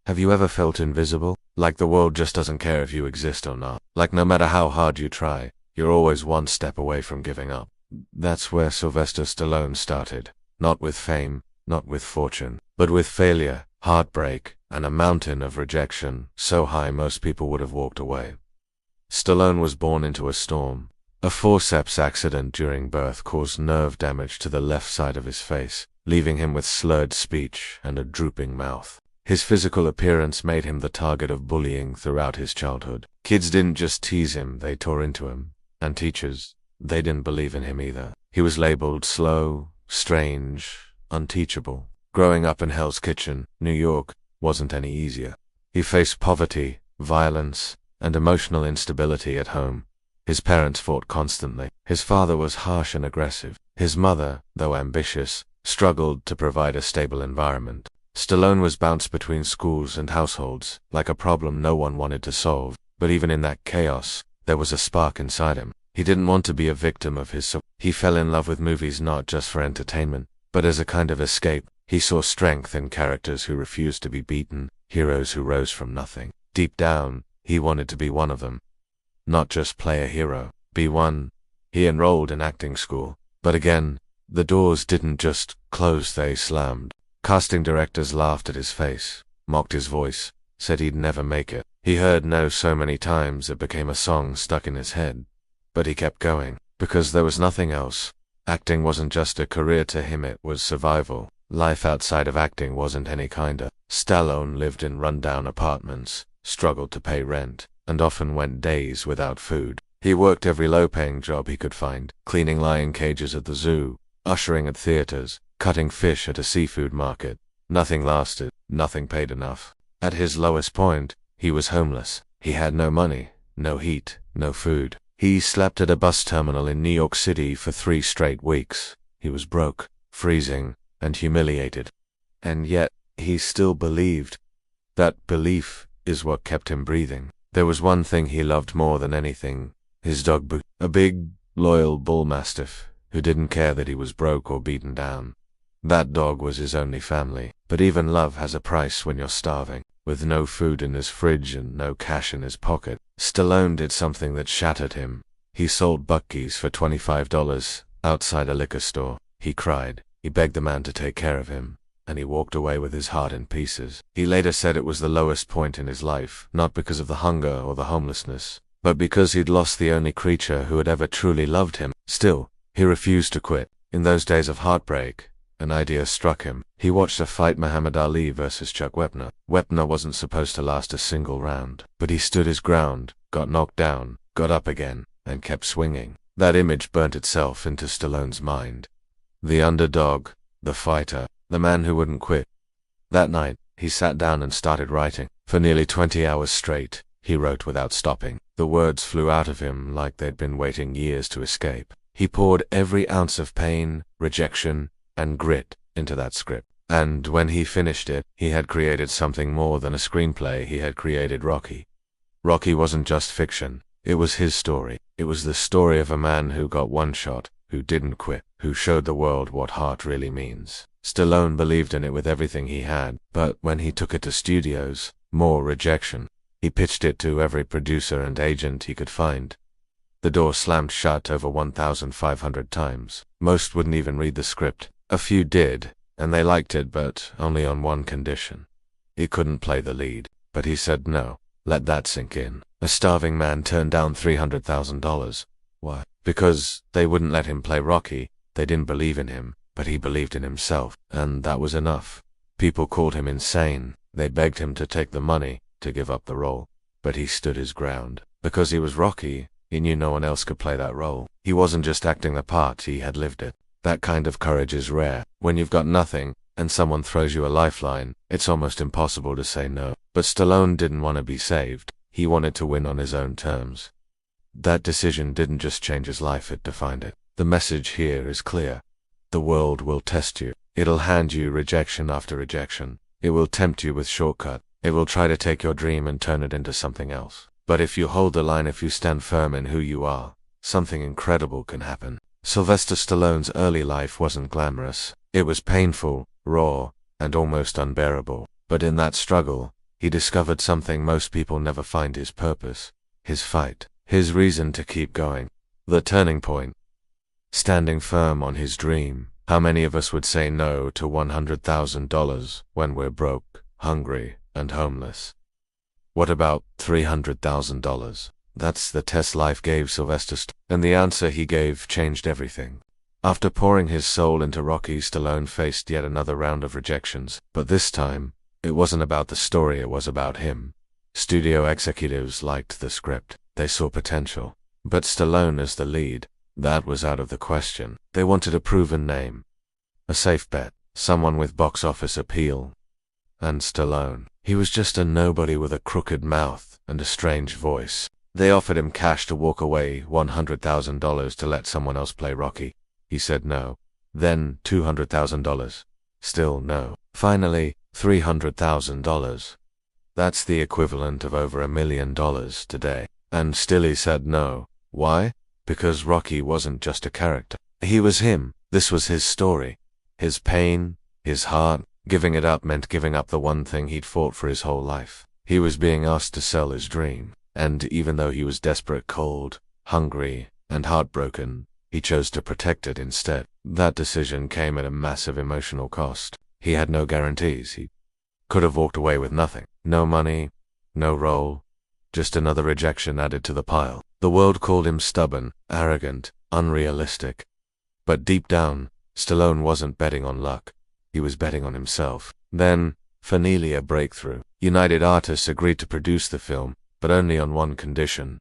Have you ever felt invisible? Like the world just doesn't care if you exist or not. Like no matter how hard you try, you're always one step away from giving up. That's where Sylvester Stallone started. Not with fame, not with fortune, but with failure, heartbreak, and a mountain of rejection so high most people would have walked away. Stallone was born into a storm. A forceps accident during birth caused nerve damage to the left side of his face, leaving him with slurred speech and a drooping mouth. His physical appearance made him the target of bullying throughout his childhood. Kids didn't just tease him, they tore into him. And teachers, they didn't believe in him either. He was labeled slow, strange, unteachable. Growing up in Hell's Kitchen, New York, wasn't any easier. He faced poverty, violence, and emotional instability at home. His parents fought constantly. His father was harsh and aggressive. His mother, though ambitious, struggled to provide a stable environment. Stallone was bounced between schools and households, like a problem no one wanted to solve. But even in that chaos, there was a spark inside him. He didn't want to be a victim of his. He fell in love with movies not just for entertainment, but as a kind of escape. He saw strength in characters who refused to be beaten, heroes who rose from nothing. Deep down, he wanted to be one of them. Not just play a hero, be one. He enrolled in acting school. But again, the doors didn't just close, they slammed. Casting directors laughed at his face, mocked his voice, said he'd never make it. He heard no so many times it became a song stuck in his head. But he kept going, because there was nothing else. Acting wasn't just a career to him, it was survival. Life outside of acting wasn't any kinder. Stallone lived in rundown apartments, struggled to pay rent, and often went days without food. He worked every low-paying job he could find, cleaning lion cages at the zoo, ushering at theaters, cutting fish at a seafood market. Nothing lasted, nothing paid enough. At his lowest point, he was homeless. He had no money, no heat, no food. He slept at a bus terminal in New York City for 3 straight weeks. He was broke, freezing, and humiliated. And yet, he still believed. That belief is what kept him breathing. There was one thing he loved more than anything, his dog Boo, a big, loyal bull mastiff who didn't care that he was broke or beaten down. That dog was his only family. But even love has a price when you're starving. With no food in his fridge and no cash in his pocket, Stallone did something that shattered him. He sold Buc-ee's for $25 outside a liquor store. He cried. He begged the man to take care of him, and he walked away with his heart in pieces. He later said it was the lowest point in his life, not because of the hunger or the homelessness, but because he'd lost the only creature who had ever truly loved him. Still, he refused to quit. In those days of heartbreak, an idea struck him. He watched a fight, Muhammad Ali versus Chuck Wepner. Wepner wasn't supposed to last a single round, but he stood his ground, got knocked down, got up again, and kept swinging. That image burnt itself into Stallone's mind. The underdog, the fighter, the man who wouldn't quit. That night, he sat down and started writing. For nearly 20 hours straight, he wrote without stopping. The words flew out of him like they'd been waiting years to escape. He poured every ounce of pain, rejection, and grit into that script. And when he finished it, he had created something more than a screenplay. He had created Rocky. Rocky wasn't just fiction. It was his story. It was the story of a man who got one shot, who didn't quit, who showed the world what heart really means. Stallone believed in it with everything he had, but when he took it to studios, more rejection. He pitched it to every producer and agent he could find. The door slammed shut over 1,500 times. Most wouldn't even read the script. A few did, and they liked it, but only on one condition. He couldn't play the lead. But he said no. Let that sink in. A starving man turned down $300,000. Why? Because they wouldn't let him play Rocky. They didn't believe in him, but he believed in himself, and that was enough. People called him insane. They begged him to take the money, to give up the role. But he stood his ground. Because he was Rocky, he knew no one else could play that role. He wasn't just acting the part, he had lived it. That kind of courage is rare. When you've got nothing, and someone throws you a lifeline, it's almost impossible to say no. But Stallone didn't want to be saved. He wanted to win on his own terms. That decision didn't just change his life, it defined it. The message here is clear. The world will test you. It'll hand you rejection after rejection. It will tempt you with shortcut. It will try to take your dream and turn it into something else. But if you hold the line, if you stand firm in who you are, something incredible can happen. Sylvester Stallone's early life wasn't glamorous. It was painful, raw, and almost unbearable. But in that struggle, he discovered something most people never find: his purpose, his fight, his reason to keep going. The turning point. Standing firm on his dream. How many of us would say no to $100,000 when we're broke, hungry, and homeless? What about $300,000? That's the test life gave Sylvester Stallone, and the answer he gave changed everything. After pouring his soul into Rocky, Stallone faced yet another round of rejections, but this time, it wasn't about the story, it was about him. Studio executives liked the script, they saw potential, but Stallone as the lead, that was out of the question. They wanted a proven name, a safe bet, someone with box office appeal. And Stallone, he was just a nobody with a crooked mouth and a strange voice. They offered him cash to walk away, $100,000 to let someone else play Rocky. He said no. Then $200,000. Still no. Finally, $300,000. That's the equivalent of over $1 million today. And still he said no. Why? Because Rocky wasn't just a character. He was him. This was his story. His pain, his heart. Giving it up meant giving up the one thing he'd fought for his whole life. He was being asked to sell his dream. And even though he was desperate, cold, hungry, and heartbroken, he chose to protect it instead. That decision came at a massive emotional cost. He had no guarantees. He could have walked away with nothing. No money, no role, just another rejection added to the pile. The world called him stubborn, arrogant, unrealistic. But deep down, Stallone wasn't betting on luck. He was betting on himself. Then, finally a breakthrough. United Artists agreed to produce the film, but only on one condition.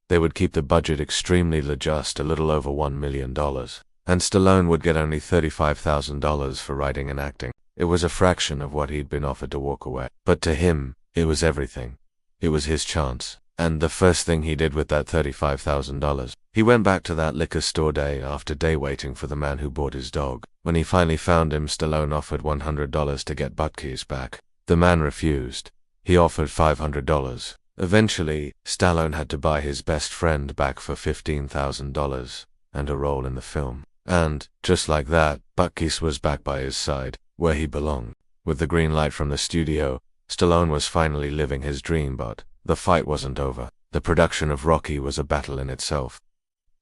They would keep the budget extremely low, just a little over $1 million. And Stallone would get only $35,000 for writing and acting. It was a fraction of what he'd been offered to walk away. But to him, it was everything. It was his chance. And the first thing he did with that $35,000, he went back to that liquor store day after day waiting for the man who bought his dog. When he finally found him, Stallone offered $100 to get Butkeys back. The man refused. He offered $500. Eventually, Stallone had to buy his best friend back for $15,000 and a role in the film. And, just like that, Butkeys was back by his side, where he belonged. With the green light from the studio, Stallone was finally living his dream, but the fight wasn't over. The production of Rocky was a battle in itself.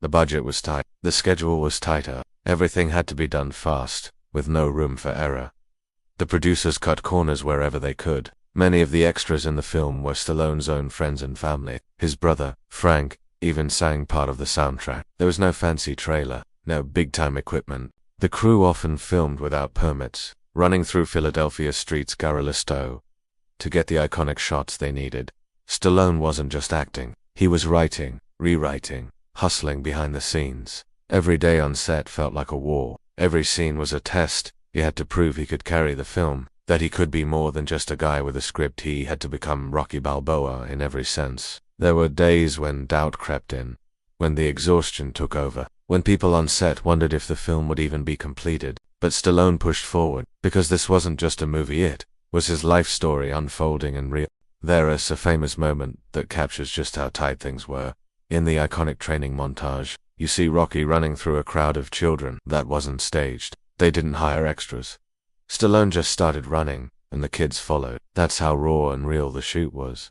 The budget was tight. The schedule was tighter. Everything had to be done fast, with no room for error. The producers cut corners wherever they could. Many of the extras in the film were Stallone's own friends and family. His brother, Frank, even sang part of the soundtrack. There was no fancy trailer, no big-time equipment. The crew often filmed without permits, running through Philadelphia streets garrulous to get the iconic shots they needed. Stallone wasn't just acting. He was writing, rewriting, hustling behind the scenes. Every day on set felt like a war. Every scene was a test. He had to prove he could carry the film, that he could be more than just a guy with a script. He had to become Rocky Balboa in every sense. There were days when doubt crept in, when the exhaustion took over, when people on set wondered if the film would even be completed. But Stallone pushed forward, because this wasn't just a movie, it was his life story unfolding in real. There is a famous moment that captures just how tight things were. In the iconic training montage, you see Rocky running through a crowd of children. That wasn't staged. They didn't hire extras. Stallone just started running, and the kids followed. That's how raw and real the shoot was.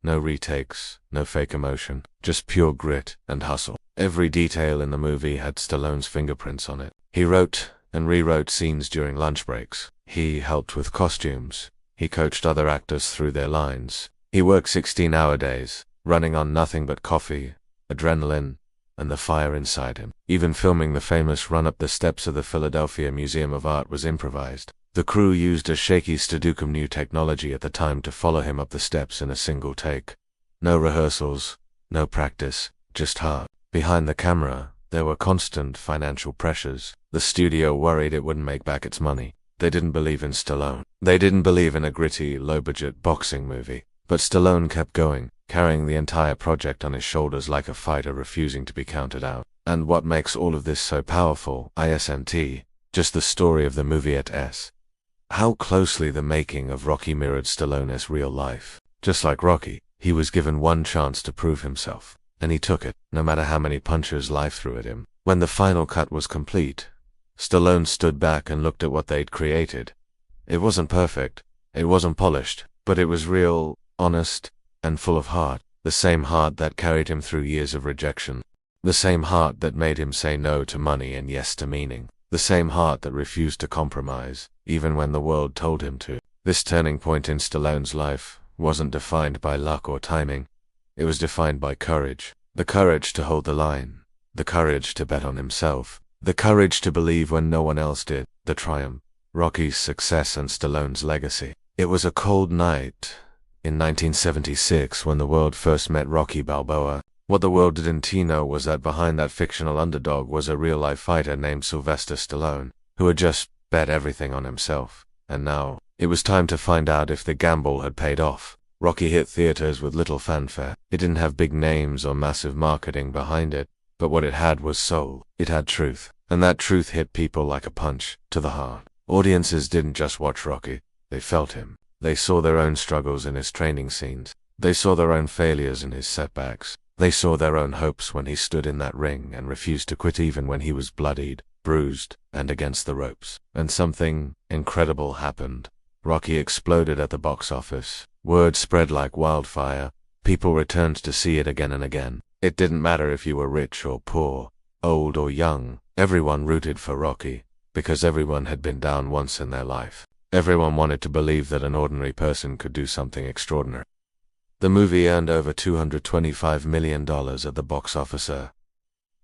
No retakes, no fake emotion, just pure grit and hustle. Every detail in the movie had Stallone's fingerprints on it. He wrote and rewrote scenes during lunch breaks. He helped with costumes. He coached other actors through their lines. He worked 16-hour days, running on nothing but coffee, adrenaline, and the fire inside him. Even filming the famous run up the steps of the Philadelphia Museum of Art was improvised. The crew used a shaky Steadicam new technology at the time to follow him up the steps in a single take. No rehearsals, no practice, just heart. Behind the camera, there were constant financial pressures. The studio worried it wouldn't make back its money. They didn't believe in Stallone. They didn't believe in a gritty, low-budget boxing movie. But Stallone kept going, carrying the entire project on his shoulders like a fighter refusing to be counted out. And what makes all of this so powerful, isn't just the story of the movie itself. How closely the making of Rocky mirrored Stallone's real life. Just like Rocky, he was given one chance to prove himself, and he took it, no matter how many punches life threw at him. When the final cut was complete, Stallone stood back and looked at what they'd created. It wasn't perfect, it wasn't polished, But it was real, honest, and full of heart. The same heart that carried him through years of rejection. The same heart that made him say no to money and yes to meaning. The same heart that refused to compromise, even when the world told him to. This turning point in Stallone's life wasn't defined by luck or timing. It was defined by courage. The courage to hold the line. The courage to bet on himself. The courage to believe when no one else did. The triumph. Rocky's success and Stallone's legacy. It was a cold night in 1976 when the world first met Rocky Balboa. What the world didn't know was that behind that fictional underdog was a real-life fighter named Sylvester Stallone, who had just bet everything on himself. And now, it was time to find out if the gamble had paid off. Rocky hit theaters with little fanfare. It didn't have big names or massive marketing behind it, but what it had was soul. It had truth. And that truth hit people like a punch to the heart. Audiences didn't just watch Rocky, they felt him. They saw their own struggles in his training scenes. They saw their own failures in his setbacks. They saw their own hopes when he stood in that ring and refused to quit even when he was bloodied, bruised, and against the ropes. And something incredible happened. Rocky exploded at the box office. Word spread like wildfire. People returned to see it again and again. It didn't matter if you were rich or poor, old or young. Everyone rooted for Rocky, because everyone had been down once in their life. Everyone wanted to believe that an ordinary person could do something extraordinary. The movie earned over $225 million at the box office, a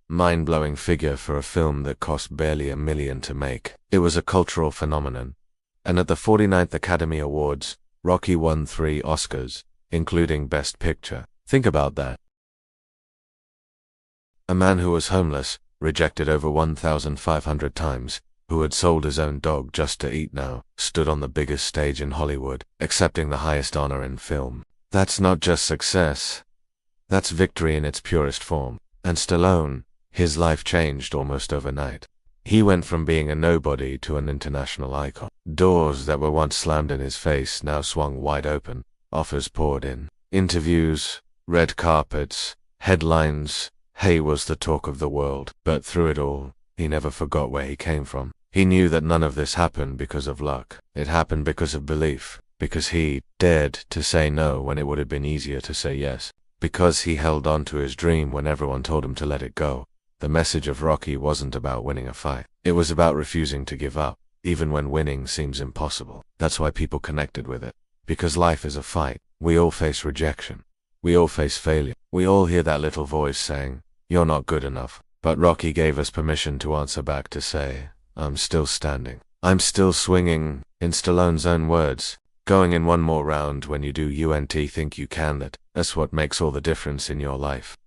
mind-blowing figure for a film that cost barely $1 million to make. It was a cultural phenomenon. And at the 49th Academy Awards, Rocky won 3 Oscars, including Best Picture. Think about that. A man who was homeless, rejected over 1,500 times, who had sold his own dog just to eat now, stood on the biggest stage in Hollywood, accepting the highest honor in film. That's not just success. That's victory in its purest form. And Stallone, his life changed almost overnight. He went from being a nobody to an international icon. Doors that were once slammed in his face now swung wide open. Offers poured in. Interviews, red carpets, headlines. He was the talk of the world. But through it all, he never forgot where he came from. He knew that none of this happened because of luck. It happened because of belief. Because he dared to say no when it would have been easier to say yes. Because he held on to his dream when everyone told him to let it go. The message of Rocky wasn't about winning a fight. It was about refusing to give up, even when winning seems impossible. That's why people connected with it. Because life is a fight. We all face rejection. We all face failure. We all hear that little voice saying, "You're not good enough." But Rocky gave us permission to answer back to say, "I'm still standing. I'm still swinging," in Stallone's own words. Going in one more round when you do think you can. That's what makes all the difference in your life.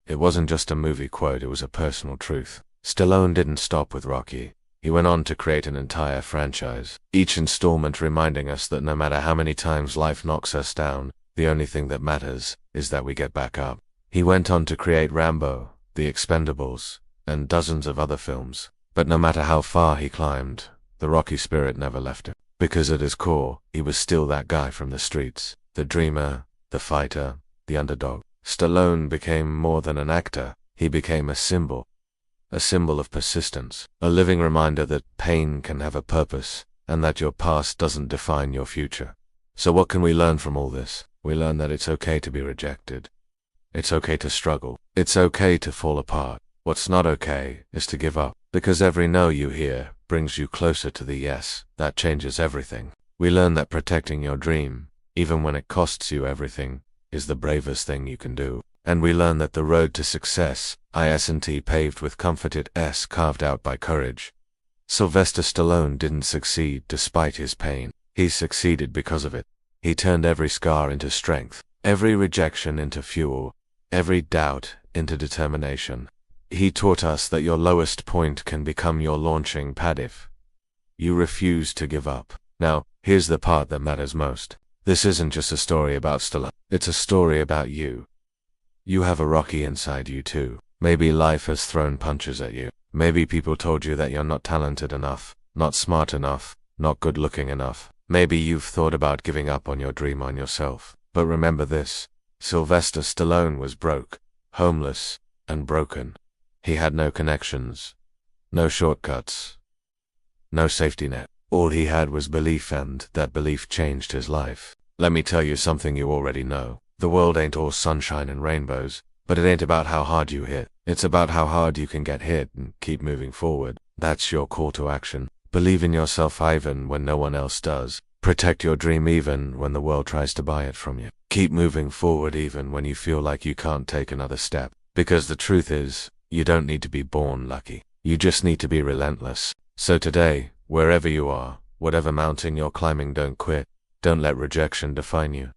It wasn't just a movie quote, it was a personal truth. Stallone didn't stop with Rocky. He went on to create an entire franchise, each installment reminding us that no matter how many times life knocks us down, the only thing that matters is that we get back up. He went on to create Rambo, The Expendables, and dozens of other films. But no matter how far he climbed, the Rocky spirit never left him. Because at his core, he was still that guy from the streets. The dreamer, the fighter, the underdog. Stallone became more than an actor. He became a symbol. A symbol of persistence. A living reminder that pain can have a purpose, and that your past doesn't define your future. So what can we learn from all this? We learn that it's okay to be rejected. It's okay to struggle. It's okay to fall apart. What's not okay is to give up. Because every no you hear brings you closer to the yes. That changes everything. We learn that protecting your dream, even when it costs you everything, is the bravest thing you can do. And we learn that the road to success isn't paved with comfort, it's carved out by courage. Sylvester Stallone didn't succeed despite his pain. He succeeded because of it. He turned every scar into strength, every rejection into fuel, every doubt into determination. He taught us that your lowest point can become your launching pad if you refuse to give up. Now, here's the part that matters most. This isn't just a story about Stallone. It's a story about you. You have a Rocky inside you too. Maybe life has thrown punches at you. Maybe people told you that you're not talented enough, not smart enough, not good looking enough. Maybe you've thought about giving up on your dream on yourself. But remember this. Sylvester Stallone was broke, homeless, and broken. He had no connections, no shortcuts, no safety net. All he had was belief, and that belief changed his life. Let me tell you something you already know. The world ain't all sunshine and rainbows, but it ain't about how hard you hit. It's about how hard you can get hit and keep moving forward. That's your call to action. Believe in yourself even when no one else does. Protect your dream even when the world tries to buy it from you. Keep moving forward even when you feel like you can't take another step. Because the truth is, you don't need to be born lucky. You just need to be relentless. So today, wherever you are, whatever mountain you're climbing, don't quit. Don't let rejection define you.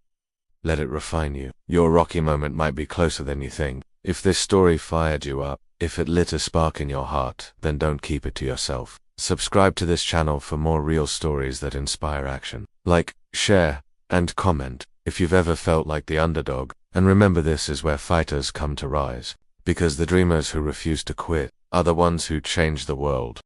Let it refine you. Your rocky moment might be closer than you think. If this story fired you up, if it lit a spark in your heart, then don't keep it to yourself. Subscribe to this channel for more real stories that inspire action. Like, share, and comment if you've ever felt like the underdog. And remember, this is where fighters come to rise. Because the dreamers who refuse to quit are the ones who change the world.